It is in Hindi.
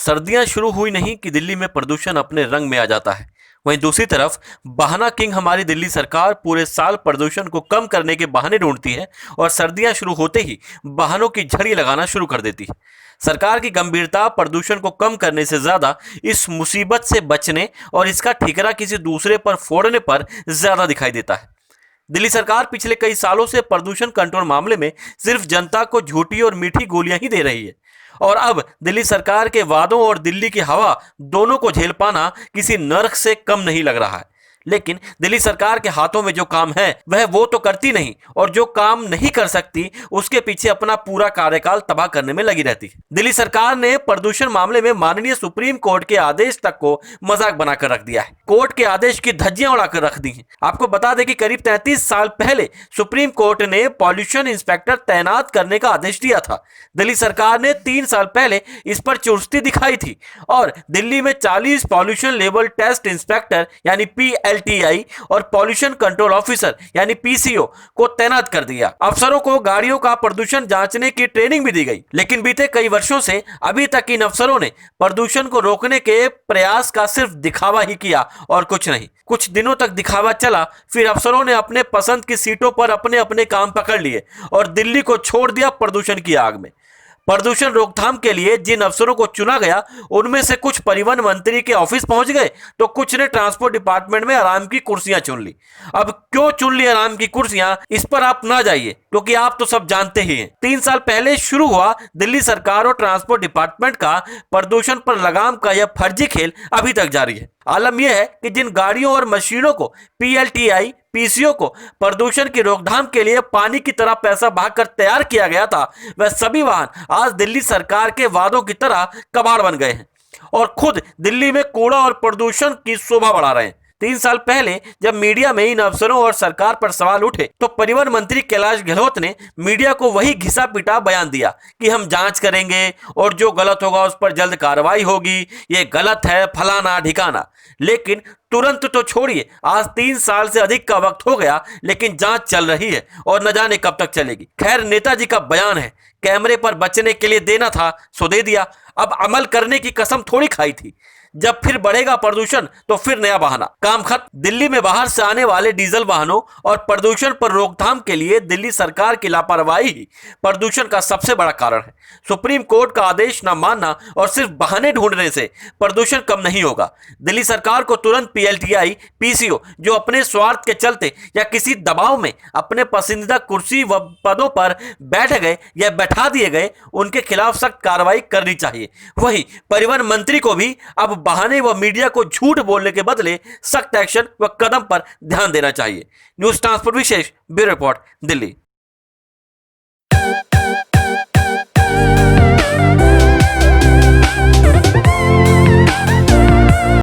सर्दियां शुरू हुई नहीं कि दिल्ली में प्रदूषण अपने रंग में आ जाता है। वहीं दूसरी तरफ बहाना किंग हमारी दिल्ली सरकार पूरे साल प्रदूषण को कम करने के बहाने ढूंढती है और सर्दियां शुरू होते ही वाहनों की झड़ी लगाना शुरू कर देती है। सरकार की गंभीरता प्रदूषण को कम करने से ज्यादा इस मुसीबत से बचने और इसका ठिकरा किसी दूसरे पर फोड़ने पर ज्यादा दिखाई देता है। दिल्ली सरकार पिछले कई सालों से प्रदूषण कंट्रोल मामले में सिर्फ जनता को झूठी और मीठी गोलियां ही दे रही है और अब दिल्ली सरकार के वादों और दिल्ली की हवा दोनों को झेल पाना किसी नर्क से कम नहीं लग रहा है। लेकिन दिल्ली सरकार के हाथों में जो काम है वह वो तो करती नहीं और जो काम नहीं कर सकती उसके पीछे अपना पूरा कार्यकाल तबाह करने में लगी रहती है। दिल्ली सरकार ने प्रदूषण मामले में माननीय सुप्रीम कोर्ट के आदेश तक को मजाक बनाकर रख दिया है। कोर्ट के आदेश की धज्जियां उड़ाकर रख दी हैं। आपको बता दें कि करीब 33 साल पहले सुप्रीम कोर्ट ने पॉल्यूशन इंस्पेक्टर तैनात करने का आदेश दिया था। दिल्ली सरकार ने 3 साल पहले इस पर चुस्ती दिखाई थी और दिल्ली में 40 पॉल्यूशन लेवल टेस्ट इंस्पेक्टर यानी PLTI और पॉल्यूशन कंट्रोल ऑफिसर यानी PCO को तैनात कर दिया। अफसरों को गाड़ियों का प्रदूषण जांचने की ट्रेनिंग भी दी गई। लेकिन बीते कई वर्षों से अभी तक इन अफसरों ने प्रदूषण को रोकने के प्रयास का सिर्फ दिखावा ही किया और कुछ नहीं। कुछ दिनों तक दिखावा चला, फिर अफसरों ने अपने पसंद की सीटों पर अपने अपने काम पकड़ लिए और दिल्ली को छोड़ दिया प्रदूषण की आग में। प्रदूषण रोकथाम के लिए जिन अफसरों को चुना गया उनमें से कुछ परिवहन मंत्री के ऑफिस पहुंच गए तो कुछ ने ट्रांसपोर्ट डिपार्टमेंट में आराम की कुर्सियां चुन ली। अब क्यों चुन ली आराम की कुर्सियां, इस पर आप ना जाइए क्योंकि आप तो सब जानते ही हैं। 3 साल पहले शुरू हुआ दिल्ली सरकार और ट्रांसपोर्ट डिपार्टमेंट का प्रदूषण पर लगाम का यह फर्जी खेल अभी तक जारी है। आलम यह है कि जिन गाड़ियों और मशीनों को PLTI PCO को प्रदूषण की रोकथाम के लिए पानी की तरह पैसा बहाकर तैयार किया गया था, वह सभी वाहन आज दिल्ली सरकार के वादों की तरह कबाड़ बन गए हैं और खुद दिल्ली में कूड़ा और प्रदूषण की शोभा बढ़ा रहे हैं। 3 साल पहले जब मीडिया में इन अफसरों और सरकार पर सवाल उठे तो परिवहन मंत्री कैलाश गहलोत ने मीडिया को वही घिसा पिटा बयान दिया कि हम जांच करेंगे और जो गलत होगा उस पर जल्द कार्रवाई होगी, ये गलत है फलाना ढिकाना। लेकिन तुरंत तो छोड़िए, आज 3 साल से अधिक का वक्त हो गया लेकिन जांच चल रही है और न जाने कब तक चलेगी। खैर, नेताजी का बयान है, कैमरे पर बचने के लिए देना था सो दे दिया, अब अमल करने की कसम थोड़ी खाई थी। जब फिर बढ़ेगा प्रदूषण तो फिर नया बहाना, काम खत्म। दिल्ली में बाहर से आने वाले डीजल वाहनों और प्रदूषण पर रोकथाम के लिए दिल्ली सरकार की लापरवाही ही प्रदूषण का सबसे बड़ा कारण है। सुप्रीम कोर्ट का आदेश न मानना और सिर्फ बहाने ढूंढने से प्रदूषण कम नहीं होगा। दिल्ली सरकार को तुरंत PLTI PCO जो अपने स्वार्थ के चलते या किसी दबाव में अपने पसंदीदा कुर्सी व पदों पर बैठ गए या बैठा दिए गए, उनके खिलाफ सख्त कार्रवाई करनी चाहिए। वहीं परिवहन मंत्री को भी अब बहाने व मीडिया को झूठ बोलने के बदले सख्त एक्शन व कदम पर ध्यान देना चाहिए। न्यूज़ ट्रांसपोर्ट विशेष ब्यूरो रिपोर्ट, दिल्ली।